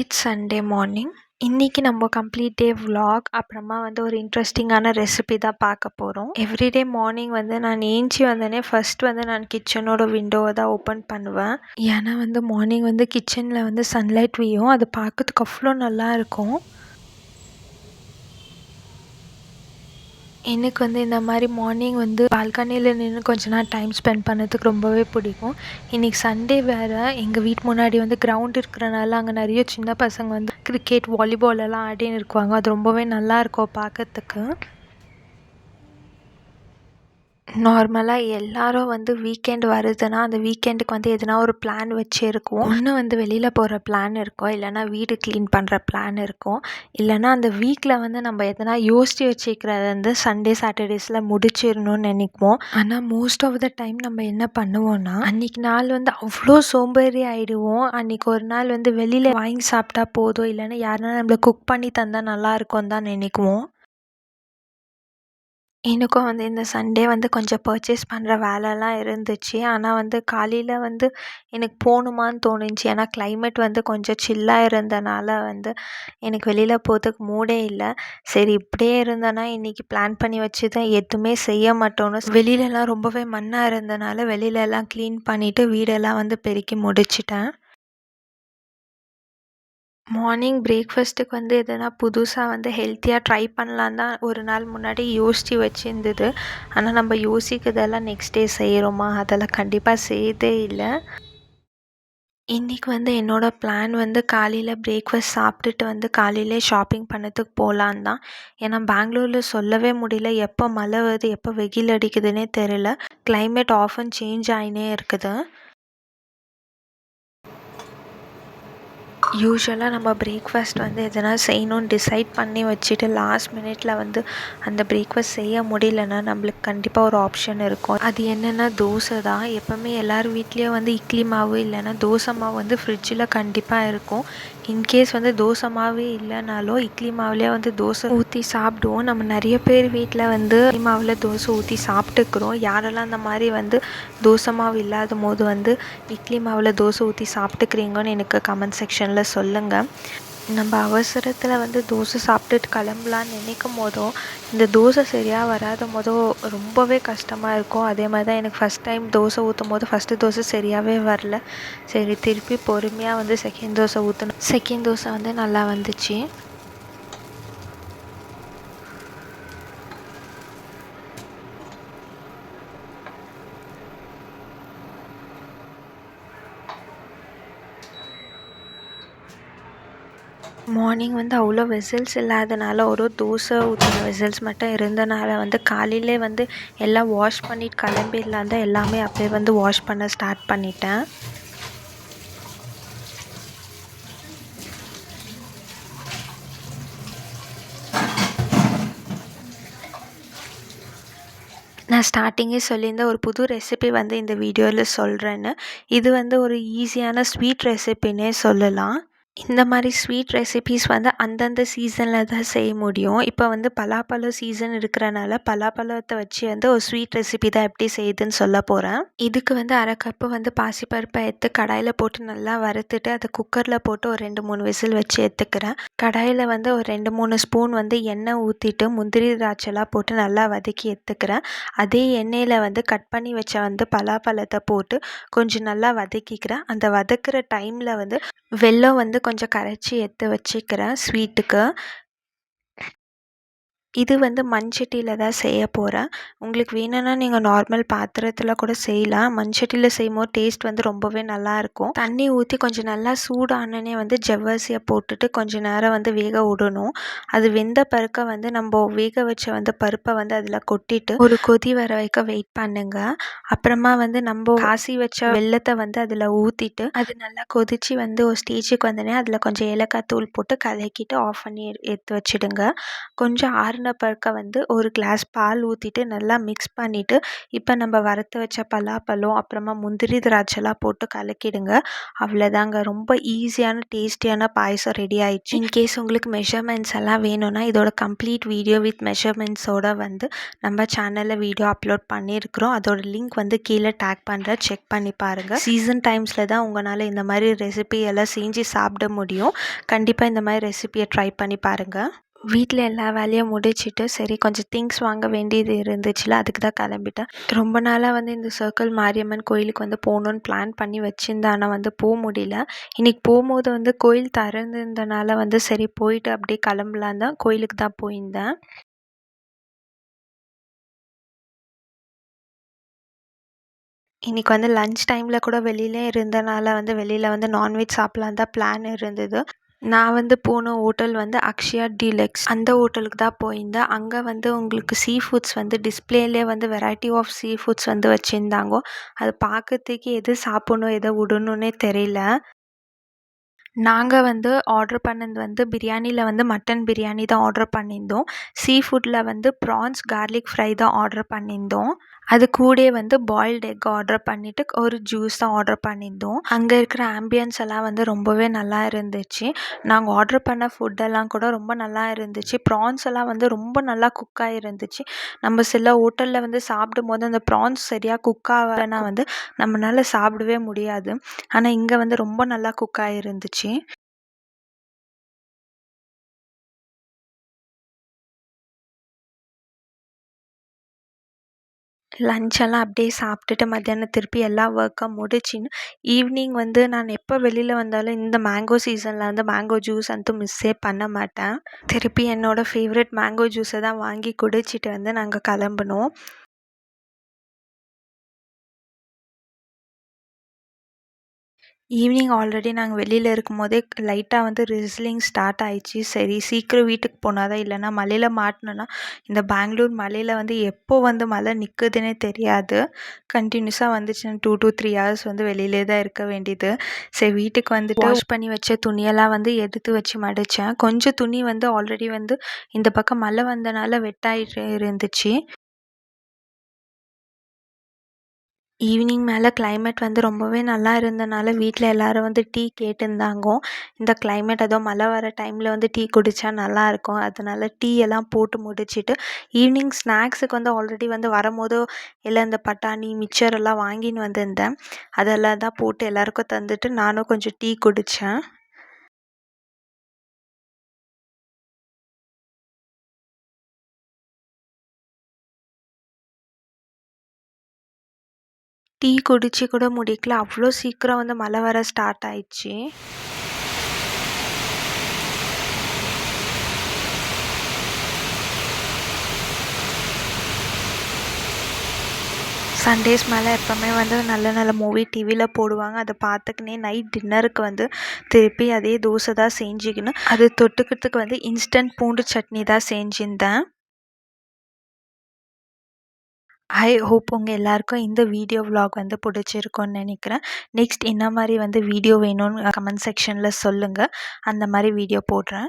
It's Sunday morning. இன்னைக்கு நம்ம complete டே vlog அப்புறமா வந்து ஒரு இன்ட்ரெஸ்டிங்கான ரெசிபி தான் பார்க்க போகிறோம். எவ்ரிடே மார்னிங் வந்து நான் ஏஞ்சி வந்தோடனே ஃபர்ஸ்ட் வந்து நான் கிச்சனோட விண்டோவை தான் ஓப்பன் பண்ணுவேன். ஏன்னா வந்து மார்னிங் வந்து கிச்சனில் வந்து சன்லைட் வியும், அது பார்க்கறதுக்கு அவ்வளோ நல்லா இருக்கும். எனக்கு வந்து இந்த மாதிரி மார்னிங் வந்து பால்கனியில் நின்று கொஞ்ச நேரம் டைம் ஸ்பெண்ட் பண்ணதுக்கு ரொம்பவே பிடிக்கும். இன்றைக்கி சண்டே வேறு, எங்கள் வீட்டு முன்னாடி வந்து கிரவுண்ட் இருக்கிறனால அங்கே நிறைய சின்ன பசங்க வந்து கிரிக்கெட் வாலிபால் எல்லாம் ஆடின்னு இருக்குவாங்க. அது ரொம்பவே நல்லாயிருக்கும் பார்க்கறதுக்கு. நார்மலாக எல்லாரும் வந்து வீக்கெண்ட் வருதுன்னா அந்த வீக்கெண்டுக்கு வந்து எதுனா ஒரு பிளான் வச்சுருக்கோம். ஒன்று வந்து வெளியில் போகிற பிளான் இருக்கும், இல்லைனா வீடு க்ளீன் பண்ணுற பிளான் இருக்கும், இல்லைனா அந்த வீக்கில் வந்து நம்ம எதனா யோசித்து வச்சுக்கிறது வந்து சண்டே சாட்டர்டேஸில் முடிச்சிடணும்னு நினைக்குவோம். ஆனால் மோஸ்ட் ஆஃப் த டைம் நம்ம என்ன பண்ணுவோன்னா, அன்றைக்கி நாள் வந்து அவ்வளோ சோம்பேறி ஆகிடுவோம். அன்றைக்கி ஒரு நாள் வந்து வெளியில் வாங்கி சாப்பிட்டா போதும், இல்லைனா யாருனா நம்மளை குக் பண்ணி தந்தால் நல்லாயிருக்கும் தான் நினைக்குவோம். எனக்கும் வந்து இந்த சண்டே வந்து கொஞ்சம் பர்ச்சேஸ் பண்ணுற வேலைலாம் இருந்துச்சு. ஆனால் வந்து காலையில் வந்து எனக்கு போகணுமான்னு தோணுச்சு. ஏன்னா கிளைமேட் வந்து கொஞ்சம் சில்லாக இருந்தனால வந்து எனக்கு வெளியில் போகிறதுக்கு மூடே இல்லை. சரி இப்படியே இருந்தேன்னா இன்றைக்கி பிளான் பண்ணி வச்சு தான் எதுவுமே செய்ய மாட்டோன்னு வெளியிலலாம் ரொம்பவே மண்ணாக இருந்தனால வெளியிலலாம் க்ளீன் பண்ணிவிட்டு வீடெல்லாம் வந்து பெருக்கி முடிச்சிட்டேன். மார்னிங் பிரேக்ஃபாஸ்ட்டுக்கு வந்து எதனா புதுசாக வந்து ஹெல்த்தியாக ட்ரை பண்ணலான்னு தான் ஒரு நாள் முன்னாடி யோசித்து வச்சுருந்தது. ஆனால் நம்ம யோசிக்கிறதெல்லாம் நெக்ஸ்ட் டே செய்கிறோமா, அதெல்லாம் கண்டிப்பாக செய்யதே இல்லை. இன்றைக்கி வந்து என்னோடய பிளான் வந்து காலையில் பிரேக்ஃபாஸ்ட் சாப்பிட்டுட்டு வந்து காலையிலே ஷாப்பிங் பண்ணதுக்கு போகலான் தான். ஏன்னா பெங்களூரில் சொல்லவே முடியல, எப்போ மழை வருது எப்போ வெயில் அடிக்குதுன்னே தெரியல. கிளைமேட் ஆஃப் அண்ட் சேஞ்ச் ஆகினே இருக்குது. யூஸ்வலாக நம்ம பிரேக்ஃபாஸ்ட் வந்து எதனா செய்யணும்னு டிசைட் பண்ணி வச்சுட்டு லாஸ்ட் மினிட்ல வந்து அந்த பிரேக்ஃபாஸ்ட் செய்ய முடியலன்னா நம்மளுக்கு கண்டிப்பாக ஒரு ஆப்ஷன் இருக்கும். அது என்னென்னா தோசை தான். எப்போவுமே எல்லார் வீட்லேயும் வந்து இட்லி மாவு இல்லைன்னா தோசை மாவு வந்து ஃப்ரிட்ஜில் கண்டிப்பாக இருக்கும். இன்கேஸ் வந்து தோசை மாவே இல்லைனாலும் இட்லி மாவுலேயே வந்து தோசை ஊற்றி சாப்பிடுவோம். நம்ம நிறைய பேர் வீட்டில் வந்து இட்லி மாவில் தோசை ஊற்றி சாப்பிட்டுக்கிறோம். யாரெல்லாம் அந்த மாதிரி வந்து தோசை மாவு இல்லாத போது வந்து இட்லி மாவில் தோசை ஊற்றி சாப்பிட்டுக்கிறீங்கன்னு எனக்கு கமெண்ட் செக்ஷனில் சொல்லுங்கள். நம்ம அவசரத்தில் வந்து தோசை சாப்பிட்டுட்டு கிளம்பலான்னு நினைக்கும் போதும் இந்த தோசை சரியாக வராத போதும் ரொம்பவே கஷ்டமாக இருக்கும். அதே மாதிரி தான் எனக்கு ஃபஸ்ட் டைம் தோசை ஊற்றும் போது ஃபஸ்ட்டு தோசை சரியாகவே வரல. சரி திருப்பி பொறுமையாக வந்து செகண்ட் தோசை ஊற்றணும். செகண்ட் தோசை வந்து நல்லா வந்துச்சு. மார்னிங் வந்து அவ்வளோ விசில்ஸ் இல்லாதனால ஒரு தோசை ஊற்றின விசில்ஸ் மட்டும் இருந்தனால வந்து காலையிலே வந்து எல்லாம் வாஷ் பண்ணிட்டு கிளம்பிடலாம் தான் எல்லாமே அப்படியே வந்து வாஷ் பண்ண ஸ்டார்ட் பண்ணிட்டேன். நான் ஸ்டார்டிங்கே சொல்லியிருந்தேன் ஒரு புது ரெசிபி வந்து இந்த வீடியோவில் சொல்கிறேன்னு. இது வந்து ஒரு ஈஸியான ஸ்வீட் ரெசிபின்னே சொல்லலாம். இந்த மாதிரி ஸ்வீட் ரெசிபீஸ் வந்து அந்தந்த சீசனில் தான் செய்ய முடியும். இப்போ வந்து பலாப்பழம் சீசன் இருக்கிறனால பலாப்பழத்தை வச்சு வந்து ஒரு ஸ்வீட் ரெசிபி தான் எப்படி செய்யுதுன்னு சொல்ல போகிறேன். இதுக்கு வந்து 1/2 கப்பு வந்து பாசிப்பருப்பை எடுத்து கடாயில் போட்டு நல்லா வறுத்துட்டு அதை குக்கரில் போட்டு ஒரு 2-3 விசில் வச்சு எடுத்துக்கிறேன். கடாயில் வந்து ஒரு 2-3 ஸ்பூன் வந்து எண்ணெய் ஊற்றிட்டு முந்திரி திராட்சைலாம் போட்டு நல்லா வதக்கி எடுத்துக்கிறேன். அதே எண்ணெயில் வந்து கட் பண்ணி வச்ச வந்து பலாப்பழத்தை போட்டு கொஞ்சம் நல்லா வதக்கிக்கிறேன். அந்த வதக்குற டைமில் வந்து வெல்லம் வந்து கொஞ்சம் கரைச்சி எடுத்து வச்சுக்கிறேன் ஸ்வீட்டுக்கு. இது வந்து மண்சட்டியில் தான் செய்ய போகிறேன். உங்களுக்கு வேணும்னா நீங்கள் நார்மல் பாத்திரத்தில் கூட செய்யலாம். மண்சட்டியில் செய்யும்போது டேஸ்ட் வந்து ரொம்பவே நல்லாயிருக்கும். தண்ணி ஊற்றி கொஞ்சம் நல்லா சூடானோடனே வந்து ஜவ்வரிசியை போட்டுட்டு கொஞ்சம் நேரம் வந்து வேக விடணும். அது வெந்த பிறகு வந்து நம்ம வேக வச்ச வந்து பருப்பை வந்து அதில் கொட்டிட்டு ஒரு கொதி வர வரைக்கும் வெயிட் பண்ணுங்க. அப்புறமா வந்து நம்ம காசி வச்ச வெல்லத்தை வந்து அதில் ஊற்றிட்டு அது நல்லா கொதித்து வந்து ஒரு ஸ்டேஜுக்கு வந்தோடனே அதில் கொஞ்சம் ஏலக்காய் தூள் போட்டு கலக்கிட்டு ஆஃப் பண்ணி எடுத்து வச்சுடுங்க. கொஞ்சம் ஆறுன ஆறுன பிறகு வந்து ஒரு கிளாஸ் பால் ஊற்றிட்டு நல்லா மிக்ஸ் பண்ணிவிட்டு இப்போ நம்ம வறுத்து வச்ச பலாப்பழம் அப்புறமா முந்திரி திராட்சைலாம் போட்டு கலக்கிடுங்க. அவ்வளோதாங்க, ரொம்ப ஈஸியான டேஸ்டியான பாயசம் ரெடி ஆயிடுச்சு. இன்கேஸ் உங்களுக்கு மெஷர்மெண்ட்ஸ் எல்லாம் வேணும்னா இதோட கம்ப்ளீட் வீடியோ வித் மெஷர்மெண்ட்ஸோட வந்து நம்ம சேனலில் வீடியோ அப்லோட் பண்ணியிருக்கிறோம். அதோட லிங்க் வந்து கீழே டேக் பண்ணுறேன், செக் பண்ணி பாருங்கள். சீசன் டைம்ஸில் தான் உங்களால் இந்த மாதிரி ரெசிபி எல்லாம் செஞ்சு சாப்பிட முடியும். கண்டிப்பாக இந்த மாதிரி ரெசிபியை ட்ரை பண்ணி பாருங்கள். வீட்டில் எல்லா வேலையும் முடிச்சுட்டு சரி கொஞ்சம் திங்ஸ் வாங்க வேண்டியது இருந்துச்சுல, அதுக்கு தான் கிளம்பிட்டேன். ரொம்ப நாளாக வந்து இந்த சர்க்கிள் மாரியம்மன் கோயிலுக்கு வந்து போகணுன்னு பிளான் பண்ணி வச்சுருந்தேன். ஆனால் வந்து போக முடியல. இன்றைக்கி போகும்போது வந்து கோயில் திறந்துருந்தனால வந்து சரி போயிட்டு அப்படியே கிளம்பலான் தான் கோயிலுக்கு தான் போயிருந்தேன். இன்றைக்கி வந்து லன்ச் டைமில் கூட வெளியிலே இருந்தனால வந்து வெளியில் வந்து நான்வெஜ் சாப்பிட்லான் தான் பிளான் இருந்தது. நான் வந்து போன ஹோட்டல் வந்து அக்ஷயா டீலக்ஸ், அந்த ஹோட்டலுக்கு தான் போயிருந்தேன். அங்கே வந்து உங்களுக்கு சீ ஃபுட்ஸ் வந்து டிஸ்பிளேலே வந்து வெரைட்டி ஆஃப் சீ ஃபுட்ஸ் வந்து வச்சுருந்தாங்க. அது பார்க்கறதுக்கு எது சாப்பிட்ணும் எதை விடணுன்னே தெரியல. நாங்கள் வந்து ஆர்டர் பண்ணது வந்து பிரியாணியில் வந்து மட்டன் பிரியாணி தான் ஆர்டர் பண்ணியிருந்தோம். சீ ஃபுட்டில் வந்து ப்ரான்ஸ் கார்லிக் ஃப்ரை தான் ஆர்டர் பண்ணியிருந்தோம். அது கூடயே வந்து பாயில்டு எக் ஆர்டர் பண்ணிவிட்டு ஒரு ஜூஸ் தான் ஆர்டர் பண்ணியிருந்தோம். அங்கே இருக்கிற ஆம்பியன்ஸ் எல்லாம் வந்து ரொம்பவே நல்லா இருந்துச்சு. நாங்கள் ஆர்டர் பண்ண ஃபுட்டெல்லாம் கூட ரொம்ப நல்லா இருந்துச்சு. ப்ரான்ஸ் எல்லாம் வந்து ரொம்ப நல்லா குக்காகி இருந்துச்சு. நம்ம சில ஹோட்டலில் வந்து சாப்பிடும்போது அந்த ப்ரான்ஸ் சரியாக குக் ஆகலைன்னா வந்து நம்மளால் சாப்பிடவே முடியாது. ஆனால் இங்கே வந்து ரொம்ப நல்லா குக்காகி இருந்துச்சு. லன்ச்செல்லாம் அப்படியே சாப்பிட்டுட்டு மத்தியானம் திருப்பி எல்லா ஒர்க்கை முடிச்சின்னு ஈவினிங் வந்து நான் எப்போ வெளியில் வந்தாலும் இந்த மேங்கோ சீசனில் வந்து மேங்கோ ஜூஸ் வந்து மிஸ்ஸே பண்ண மாட்டேன். திருப்பி என்னோடய ஃபேவரட் மேங்கோ ஜூஸை தான் வாங்கி குடிச்சிட்டு வந்து நாங்கள் கிளம்புனோம். ஈவினிங் ஆல்ரெடி நாங்கள் வெளியில் இருக்கும்போதே லைட்டாக வந்து ரிஸ்லிங் ஸ்டார்ட் ஆயிடுச்சு. சரி சீக்கிரம் வீட்டுக்கு போனால் தான், இல்லைன்னா மழையில் மாட்டினோன்னா இந்த பெங்களூர் மழையில் வந்து எப்போ வந்து மழை நிற்குதுன்னே தெரியாது. கண்டினியூஸாக வந்துச்சுன்னா 2 to 3 ஹவர்ஸ் வந்து வெளியிலே தான் இருக்க வேண்டியது. சரி வீட்டுக்கு வந்துட்டு வாஷ் பண்ணி வச்ச துணியெல்லாம் வந்து எடுத்து வச்சு மடித்தேன். கொஞ்சம் துணி வந்து ஆல்ரெடி வந்து இந்த பக்கம் மழை வந்தனால வெட்டாயிட்டு இருந்துச்சு. ஈவினிங் மேலே கிளைமேட் வந்து ரொம்பவே நல்லா இருந்தனால வீட்டில் எல்லோரும் வந்து டீ கேட்டிருந்தாங்க. இந்த கிளைமேட் அதுவும் மழை வர டைமில் வந்து டீ குடித்தா நல்லாயிருக்கும். அதனால டீ எல்லாம் போட்டு முடிச்சுட்டு ஈவினிங் ஸ்நாக்ஸுக்கு வந்து ஆல்ரெடி வந்து வரும்போது எல்லாம் இந்த பட்டாணி மிக்சர் எல்லாம் வாங்கின்னு வந்திருந்தேன். அதெல்லாம் தான் போட்டு எல்லாேருக்கும் தந்துட்டு நானும் கொஞ்சம் டீ குடித்தேன். டீ குடிச்சு கூட முடிக்கல, அவ்வளோ சீக்கிரம் வந்து மழை வர ஸ்டார்ட் ஆயிடுச்சு. சண்டேஸ் மேலே எப்போவுமே வந்து நல்ல நல்ல மூவி டிவியில் போடுவாங்க. அதை பார்த்துக்கினே நைட் டின்னருக்கு வந்து திருப்பி அதே தோசை தான் செஞ்சுக்கின்னு அது தொட்டுக்கிறதுக்கு வந்து இன்ஸ்டன்ட் பூண்டு சட்னி தான் செஞ்சுருந்தேன். ஐ ஹோப் உங்கள் எல்லாருக்கும் இந்த வீடியோ விலாக் வந்து பிடிச்சிருக்கும்னு நினைக்கிறேன். நெக்ஸ்ட் என்ன மாதிரி வந்து வீடியோ வேணும்னு கமெண்ட் செக்ஷனில் சொல்லுங்கள். அந்த மாதிரி வீடியோ போடுறேன்.